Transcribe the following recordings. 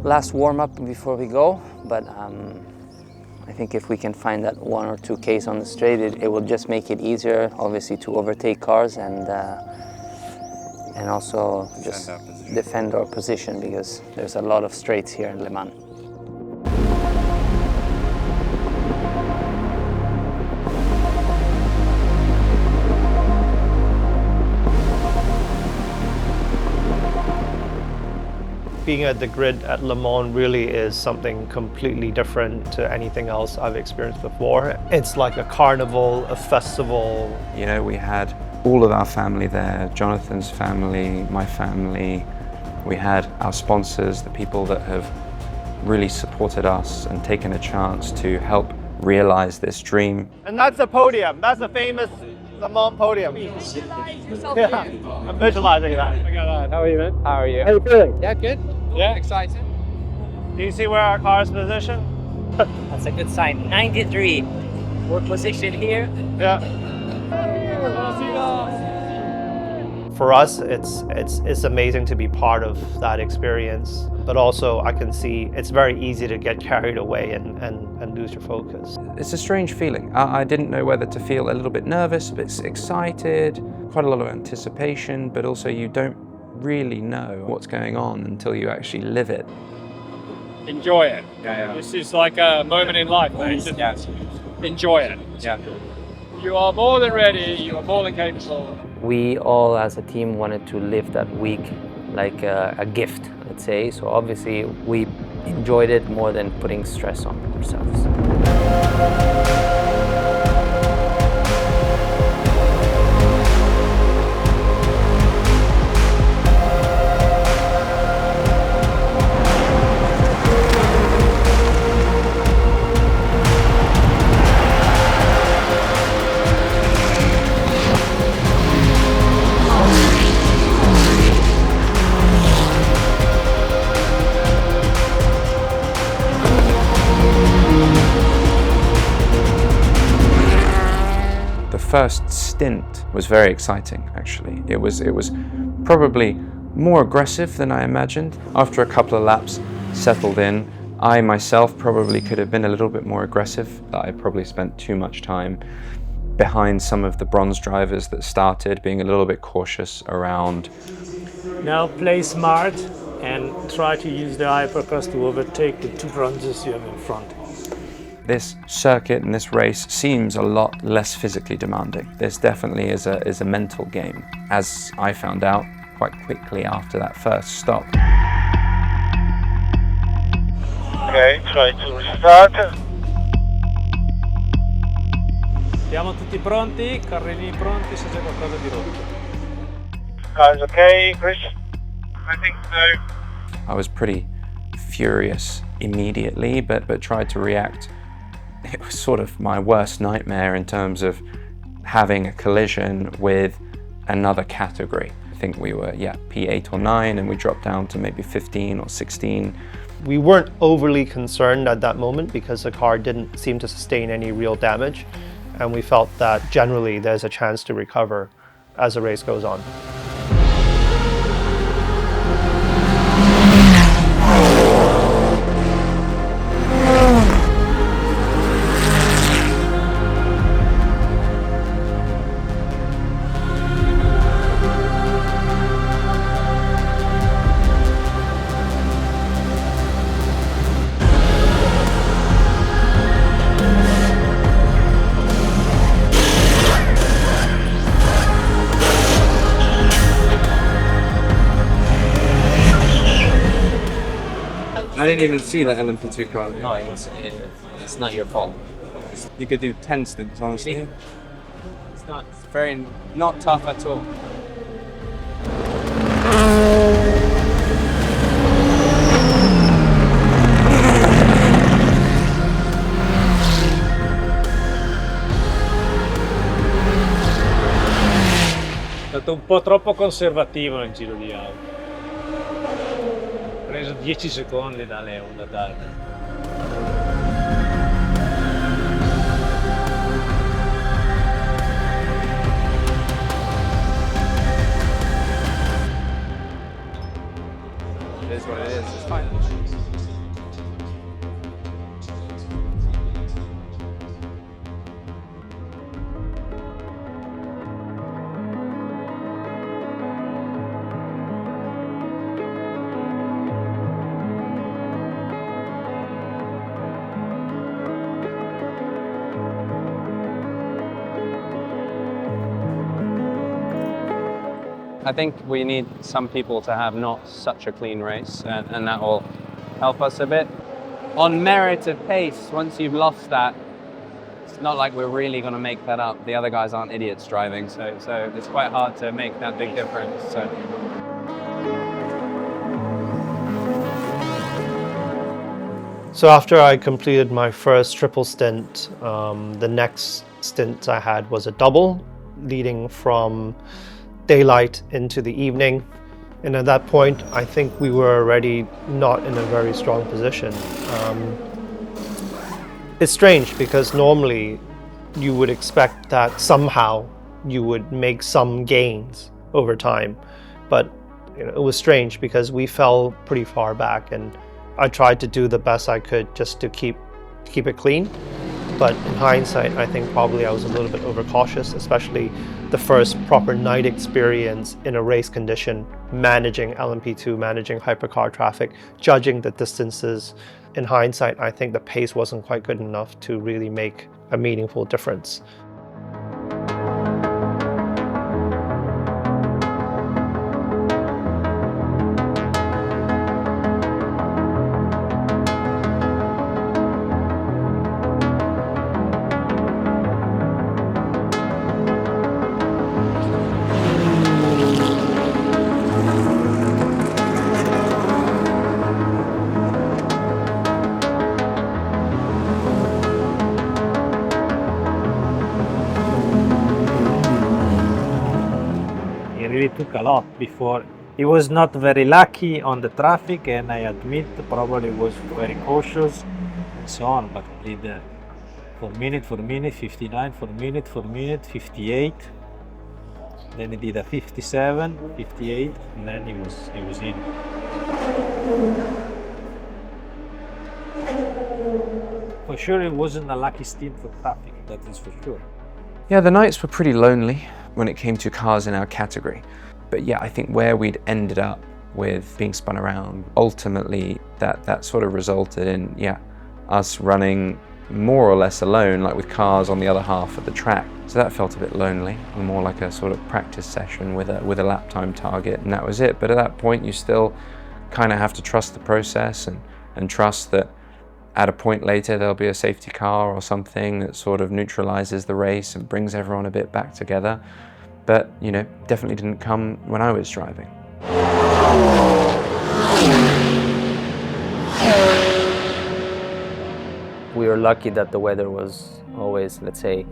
last warm-up before we go, but I think if we can find that 1 or 2Ks on the straight, it will just make it easier, obviously, to overtake cars and also just defend our position, because there's a lot of straights here in Le Mans. Being at the grid at Le Mans really is something completely different to anything else I've experienced before. It's like a carnival, a festival. You know, we had all of our family there, Jonathan's family, my family. We had our sponsors, the people that have really supported us and taken a chance to help realize this dream. And that's a podium. That's a famous Le Mans podium. Yeah, I'm visualizing that. Look at that. How are you, man? How are you? How are you feeling? Yeah, good. Yeah. Excited. Do you see where our car is positioned? That's a good sign. 93. We're positioned here. Yeah. For us, it's amazing to be part of that experience, but also I can see it's very easy to get carried away and lose your focus. It's a strange feeling. I didn't know whether to feel a little bit nervous, a bit excited, quite a lot of anticipation, but also you don't really know what's going on until you actually live it. Enjoy it. Yeah. This is like a moment in life, mate. Just enjoy it. Yeah. You are more than ready, you are more than capable. We all as a team wanted to live that week like a gift, let's say. So obviously we enjoyed it more than putting stress on ourselves. The first stint was very exciting, actually. It was probably more aggressive than I imagined. After a couple of laps settled in, I myself probably could have been a little bit more aggressive. I probably spent too much time behind some of the bronze drivers that started, being a little bit cautious around. Now play smart and try to use the hypercross to overtake the 2 bronzes you have in front. This circuit and this race seems a lot less physically demanding. This definitely is a mental game, as I found out quite quickly after that first stop. Okay, try to restart. Siamo tutti pronti, carrini pronti se c'è qualcosa di rotto. Guys, okay, Chris? I think so. I was pretty furious immediately, but tried to react. It was sort of my worst nightmare in terms of having a collision with another category. I think we were, P8 or 9, and we dropped down to maybe 15 or 16. We weren't overly concerned at that moment because the car didn't seem to sustain any real damage, and we felt that generally there's a chance to recover as the race goes on. I didn't even see that LMP2 car. No, it's not your fault. You could do 10 stints, honestly. It's Very not tough at all. È stato un po' troppo conservativo nel giro di auto. Ho preso 10 secondi dalle Honda Dark. It is what it is, it's fine. I think we need some people to have not such a clean race, and that will help us a bit. On merit of pace, once you've lost that, it's not like we're really going to make that up. The other guys aren't idiots driving, so it's quite hard to make that big difference. So after I completed my first triple stint, the next stint I had was a double, leading from daylight into the evening. And at that point, I think we were already not in a very strong position. It's strange because normally you would expect that somehow you would make some gains over time. But it was strange because we fell pretty far back, and I tried to do the best I could just to keep it clean. But in hindsight, I think probably I was a little bit overcautious, especially the first proper night experience in a race condition, managing LMP2, managing hypercar traffic, judging the distances. In hindsight, I think the pace wasn't quite good enough to really make a meaningful difference. It took a lot before. He was not very lucky on the traffic, and I admit probably was very cautious and so on, but he did 4 minute, 59, 4 minute, 58. Then he did a 57, 58, and then he was in. For sure it wasn't a lucky stint for traffic, that is for sure. Yeah, the nights were pretty lonely when it came to cars in our category. But yeah, I think where we'd ended up with being spun around, ultimately that sort of resulted in, us running more or less alone, like with cars on the other half of the track. So that felt a bit lonely, more like a sort of practice session with a lap time target, and that was it. But at that point, you still kind of have to trust the process and trust that at a point later, there'll be a safety car or something that sort of neutralizes the race and brings everyone a bit back together. But, definitely didn't come when I was driving. We were lucky that the weather was always, let's say,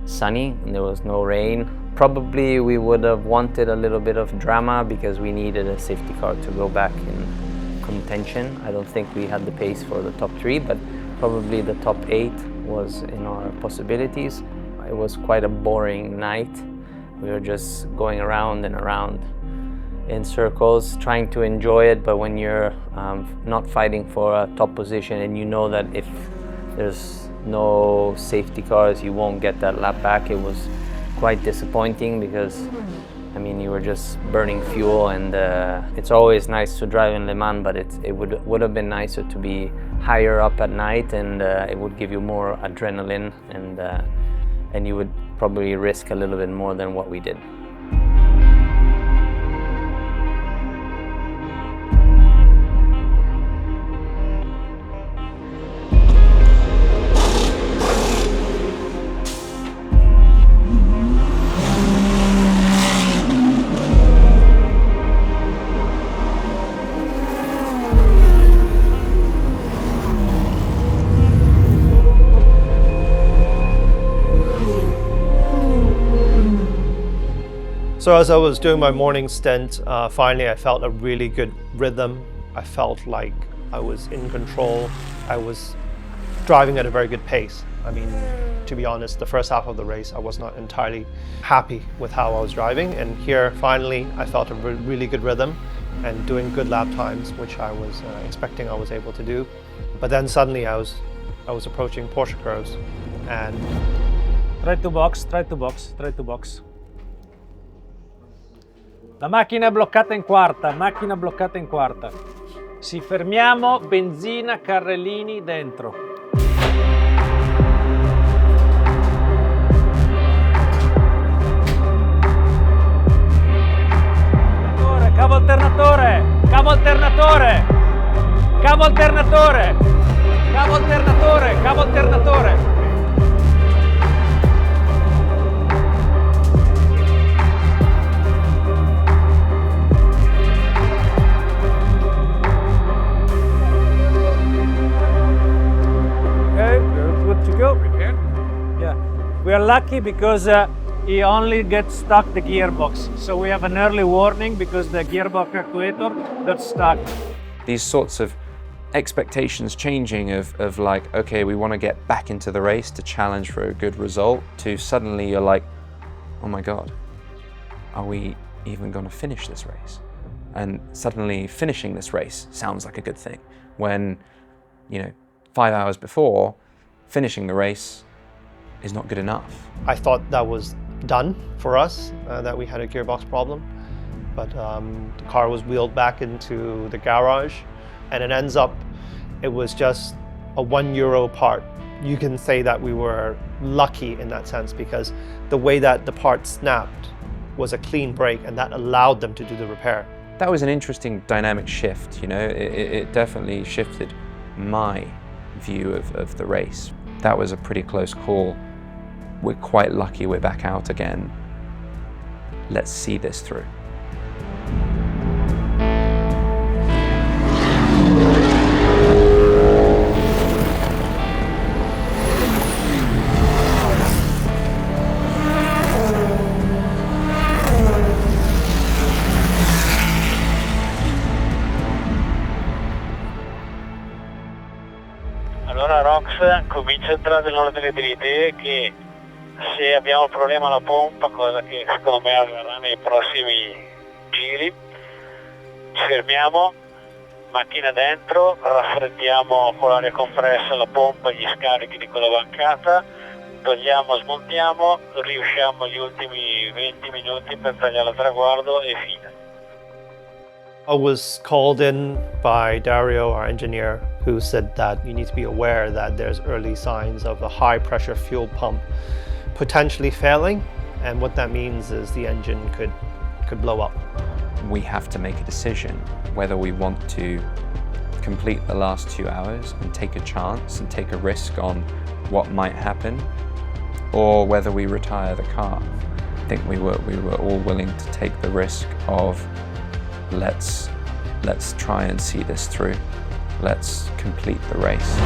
sunny and there was no rain. Probably we would have wanted a little bit of drama because we needed a safety car to go back in contention. I don't think we had the pace for the top 3, but probably the top 8 was in our possibilities. It was quite a boring night. We were just going around and around in circles, trying to enjoy it, but when you're not fighting for a top position and you know that if there's no safety cars, you won't get that lap back, it was quite disappointing because you were just burning fuel, and it's always nice to drive in Le Mans, but it would have been nicer to be higher up at night, and it would give you more adrenaline, and you would probably risk a little bit more than what we did. So as I was doing my morning stint, finally I felt a really good rhythm. I felt like I was in control. I was driving at a very good pace. To be honest, the first half of the race I was not entirely happy with how I was driving, and here finally I felt a really good rhythm and doing good lap times, which I was expecting I was able to do. But then suddenly I was approaching Porsche curves, and Try to box, try to box, try to box. La macchina è bloccata in quarta, macchina bloccata in quarta. Sì, fermiamo, benzina, carrellini dentro. alternatore! Cavo alternatore! Cavo alternatore! Okay, we're good to go. Yeah, we are lucky because he only gets stuck the gearbox. So we have an early warning because the gearbox actuator got stuck. These sorts of expectations changing of like, okay, we want to get back into the race to challenge for a good result, to suddenly you're like, oh my God, are we even going to finish this race? And suddenly finishing this race sounds like a good thing. When, 5 hours before, finishing the race is not good enough. I thought that was done for us, that we had a gearbox problem. But the car was wheeled back into the garage, and it ends up, it was just a €1 part. You can say that we were lucky in that sense, because the way that the part snapped was a clean break, and that allowed them to do the repair. That was an interesting dynamic shift, it definitely shifted my view of the race. That was a pretty close call. We're quite lucky we're back out again. Let's see this through. Allora Rox comincia a entrare nell'ordine delle idee che se abbiamo un problema alla pompa, cosa che secondo me avverrà nei prossimi giri, ci fermiamo, macchina dentro, raffreddiamo con l'aria compressa la pompa e gli scarichi di quella bancata, togliamo, smontiamo, riusciamo gli ultimi 20 minuti per tagliare il traguardo e fine. I was called in by Dario, our engineer, who said that you need to be aware that there's early signs of a high pressure fuel pump potentially failing, and what that means is the engine could blow up. We have to make a decision whether we want to complete the last 2 hours and take a chance and take a risk on what might happen, or whether we retire the car. I think we were all willing to take the risk of let's try and see this through. Let's complete the race.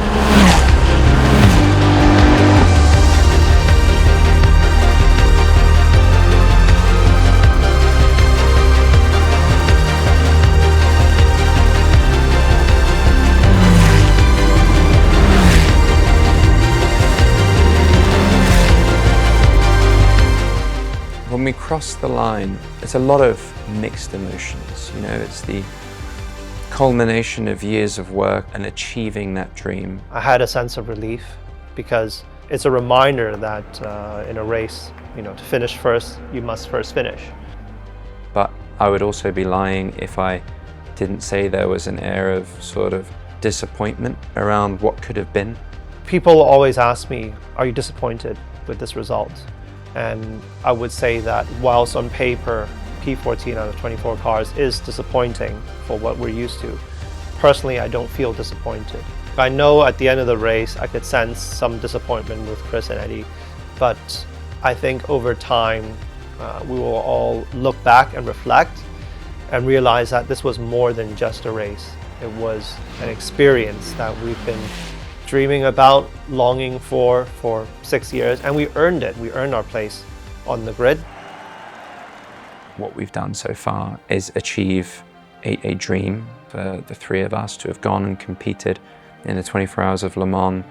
When we cross the line, it's a lot of mixed emotions. It's the culmination of years of work and achieving that dream. I had a sense of relief because it's a reminder that in a race, to finish first, you must first finish. But I would also be lying if I didn't say there was an air of sort of disappointment around what could have been. People always ask me, are you disappointed with this result? And I would say that whilst on paper, P14 out of 24 cars is disappointing for what we're used to, personally, I don't feel disappointed. I know at the end of the race, I could sense some disappointment with Chris and Eddie, but I think over time, we will all look back and reflect and realize that this was more than just a race. It was an experience that we've been dreaming about, longing for 6 years, and we earned it. We earned our place on the grid. What we've done so far is achieve a dream for the three of us to have gone and competed in the 24 Hours of Le Mans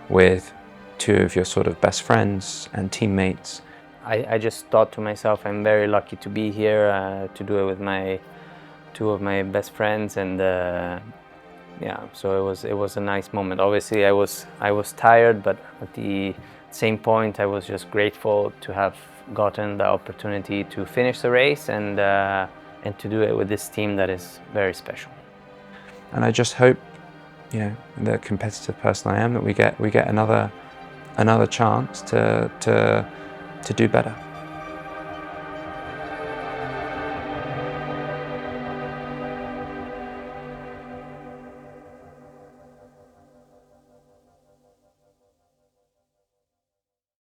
with two of your sort of best friends and teammates. I just thought to myself, I'm very lucky to be here, to do it with two of my best friends, and yeah, so it was a nice moment. Obviously, I was tired, but at the same point, I was just grateful to have gotten the opportunity to finish the race and to do it with this team that is very special. And I just hope, the competitive person I am, that we get another chance to do better.